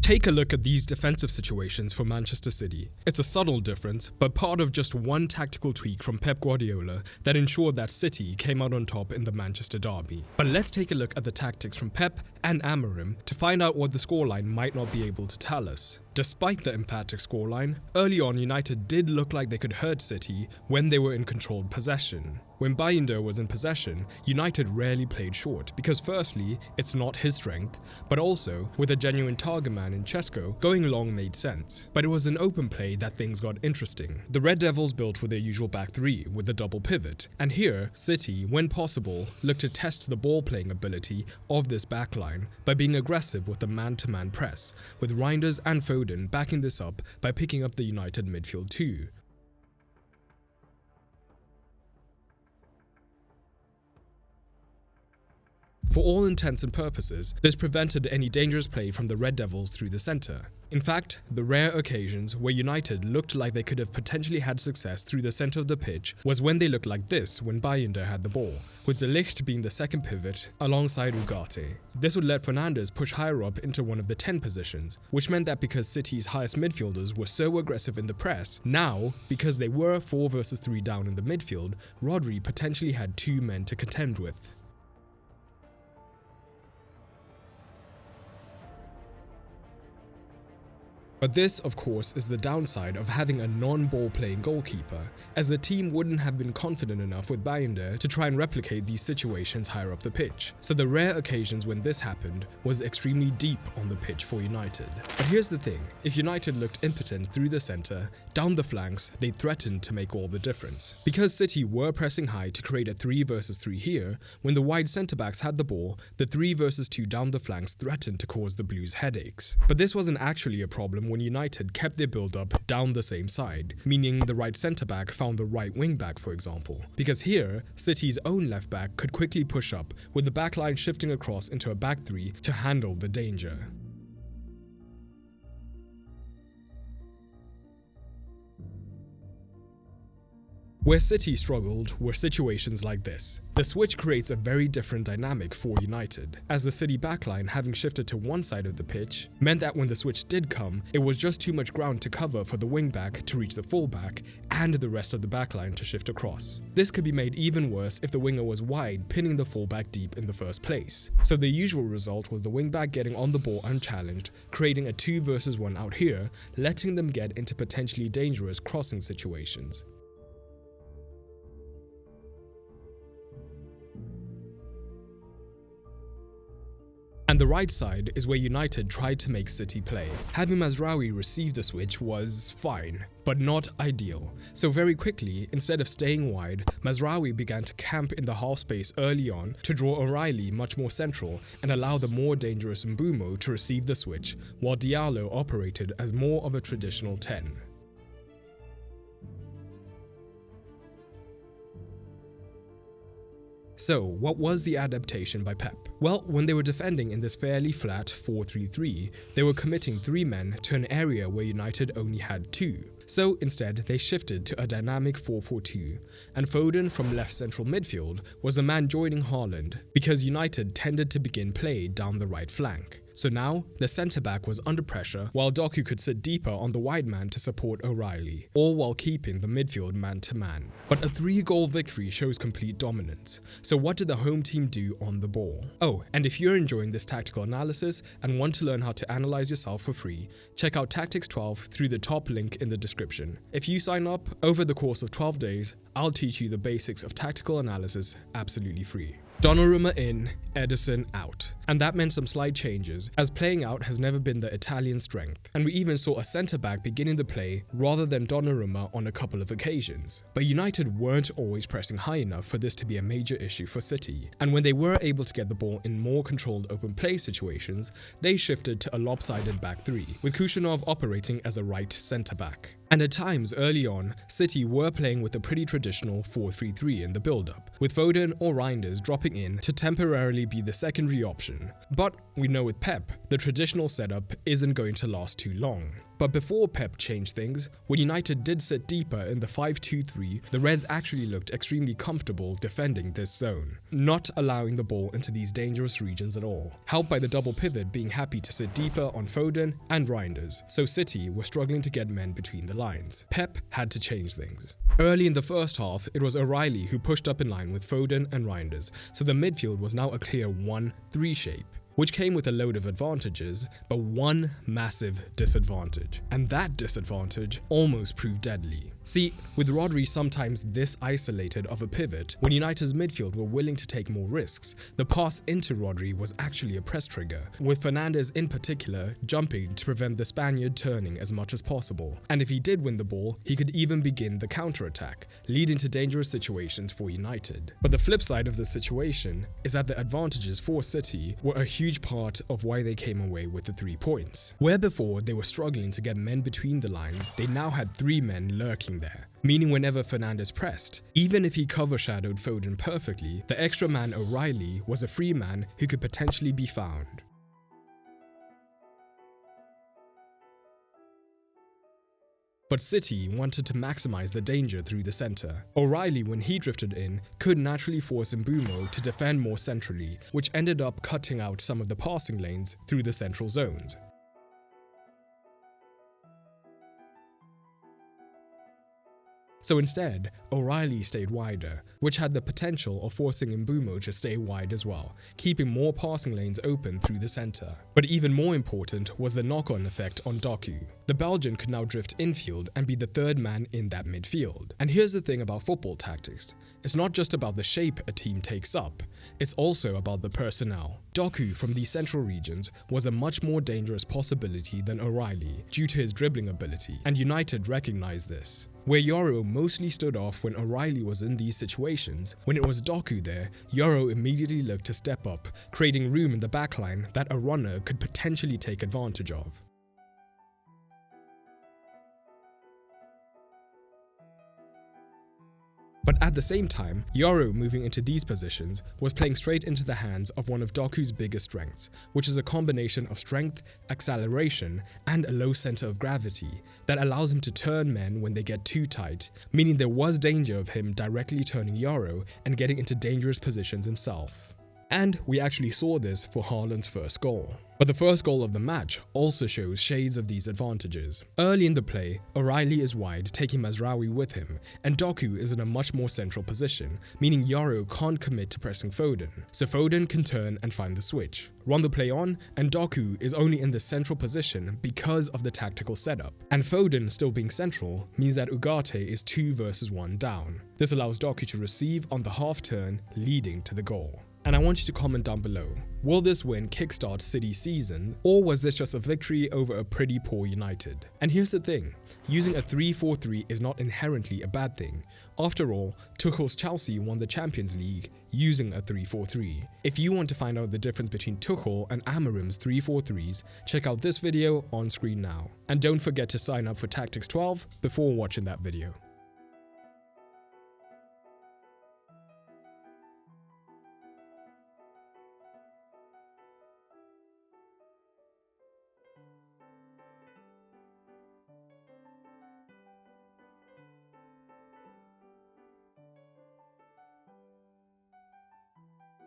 Take a look at these defensive situations for Manchester City. It's a subtle difference, but part of just one tactical tweak from Pep Guardiola that ensured that City came out on top in the Manchester derby. But let's take a look at the tactics from Pep and Amorim to find out what the scoreline might not be able to tell us. Despite the emphatic scoreline, early on United did look like they could hurt City when they were in controlled possession. When Bayindir was in possession, United rarely played short because firstly, it's not his strength, but also, with a genuine target man in Chesko, going long made sense. But it was in open play that things got interesting. The Red Devils built with their usual back three with a double pivot, and here, City, when possible, looked to test the ball-playing ability of this backline by being aggressive with the man-to-man press, with Reinders and Foden backing this up by picking up the United midfield too. For all intents and purposes, this prevented any dangerous play from the Red Devils through the centre. In fact, the rare occasions where United looked like they could have potentially had success through the centre of the pitch was when they looked like this when Bayindir had the ball, with De Ligt being the second pivot alongside Ugarte. This would let Fernandes push higher up into one of the 10 positions, which meant that because City's highest midfielders were so aggressive in the press, now, because they were 4 versus 3 down in the midfield, Rodri potentially had 2 men to contend with. But this, of course, is the downside of having a non-ball playing goalkeeper, as the team wouldn't have been confident enough with Bayindir to try and replicate these situations higher up the pitch. So the rare occasions when this happened was extremely deep on the pitch for United. But here's the thing, if United looked impotent through the centre, down the flanks, they threatened to make all the difference. Because City were pressing high to create a 3 versus 3 here, when the wide centre-backs had the ball, the 3 versus 2 down the flanks threatened to cause the Blues headaches. But this wasn't actually a problem when United kept their build-up down the same side, meaning the right centre-back found the right wing-back, for example. Because here, City's own left-back could quickly push up, with the backline shifting across into a back three to handle the danger. Where City struggled were situations like this. The switch creates a very different dynamic for United, as the City backline, having shifted to one side of the pitch, meant that when the switch did come, it was just too much ground to cover for the wing-back to reach the full-back and the rest of the backline to shift across. This could be made even worse if the winger was wide, pinning the full-back deep in the first place. So the usual result was the wing-back getting on the ball unchallenged, creating a 2 versus 1 out here, letting them get into potentially dangerous crossing situations. And the right side is where United tried to make City play. Having Mazraoui receive the switch was fine, but not ideal. So very quickly, instead of staying wide, Mazraoui began to camp in the half space early on to draw O'Reilly much more central and allow the more dangerous Mbeumo to receive the switch, while Diallo operated as more of a traditional 10. So, what was the adaptation by Pep? Well, when they were defending in this fairly flat 4-3-3, they were committing 3 men to an area where United only had 2. So instead, they shifted to a dynamic 4-4-2, and Foden from left central midfield was the man joining Haaland, because United tended to begin play down the right flank. So now, the centre-back was under pressure, while Doku could sit deeper on the wide man to support O'Reilly, all while keeping the midfield man-to-man. But a 3-goal victory shows complete dominance. So what did the home team do on the ball? Oh, and if you're enjoying this tactical analysis and want to learn how to analyze yourself for free, check out Tactics 12 through the top link in the description. If you sign up, over the course of 12 days, I'll teach you the basics of tactical analysis absolutely free. Donnarumma in, Ederson out. And that meant some slight changes, as playing out has never been the Italian strength, and we even saw a centre-back beginning the play rather than Donnarumma on a couple of occasions. But United weren't always pressing high enough for this to be a major issue for City, and when they were able to get the ball in more controlled open play situations, they shifted to a lopsided back three, with Kushunov operating as a right centre-back. And at times early on, City were playing with a pretty traditional 4-3-3 in the build-up, with Foden or Reinders dropping in to temporarily be the secondary option. But we know with Pep, the traditional setup isn't going to last too long. But before Pep changed things, when United did sit deeper in the 5-2-3, the Reds actually looked extremely comfortable defending this zone, not allowing the ball into these dangerous regions at all, helped by the double pivot being happy to sit deeper on Foden and Reinders, so City were struggling to get men between the lines. Pep had to change things. Early in the first half, it was O'Reilly who pushed up in line with Foden and Reinders, so the midfield was now a clear 1-3 shape, which came with a load of advantages, but one massive disadvantage. And that disadvantage almost proved deadly. See, with Rodri sometimes this isolated of a pivot, when United's midfield were willing to take more risks, the pass into Rodri was actually a press trigger, with Fernandes in particular jumping to prevent the Spaniard turning as much as possible. And if he did win the ball, he could even begin the counter-attack, leading to dangerous situations for United. But the flip side of the situation is that the advantages for City were a huge part of why they came away with the 3 points. Where before they were struggling to get men between the lines, they now had 3 men lurking there, meaning whenever Fernandes pressed, even if he cover shadowed Foden perfectly, the extra man O'Reilly was a free man who could potentially be found. But City wanted to maximize the danger through the center. O'Reilly, when he drifted in, could naturally force Mbeumo to defend more centrally, which ended up cutting out some of the passing lanes through the central zones. So instead, O'Reilly stayed wider, which had the potential of forcing Mbeumo to stay wide as well, keeping more passing lanes open through the center. But even more important was the knock-on effect on Doku. The Belgian could now drift infield and be the 3rd man in that midfield. And here's the thing about football tactics. It's not just about the shape a team takes up, it's also about the personnel. Doku from these central regions was a much more dangerous possibility than O'Reilly due to his dribbling ability, and United recognized this. Where Yoro mostly stood off when O'Reilly was in these situations, when it was Doku there, Yoro immediately looked to step up, creating room in the backline that a runner could potentially take advantage of. But at the same time, Yoro moving into these positions was playing straight into the hands of one of Doku's biggest strengths, which is a combination of strength, acceleration, and a low center of gravity that allows him to turn men when they get too tight, meaning there was danger of him directly turning Yoro and getting into dangerous positions himself. And we actually saw this for Haaland's first goal. But the first goal of the match also shows shades of these advantages. Early in the play, O'Reilly is wide, taking Mazraoui with him, and Doku is in a much more central position, meaning Yoro can't commit to pressing Foden, so Foden can turn and find the switch. Run the play on, and Doku is only in the central position because of the tactical setup. And Foden still being central means that Ugarte is 2 versus 1 down. This allows Doku to receive on the half turn, leading to the goal. And I want you to comment down below, will this win kickstart City's season, or was this just a victory over a pretty poor United? And here's the thing, using a 3-4-3 is not inherently a bad thing. After all, Tuchel's Chelsea won the Champions League using a 3-4-3. If you want to find out the difference between Tuchel and Amorim's 3-4-3s, check out this video on screen now. And don't forget to sign up for Tactics 12 before watching that video.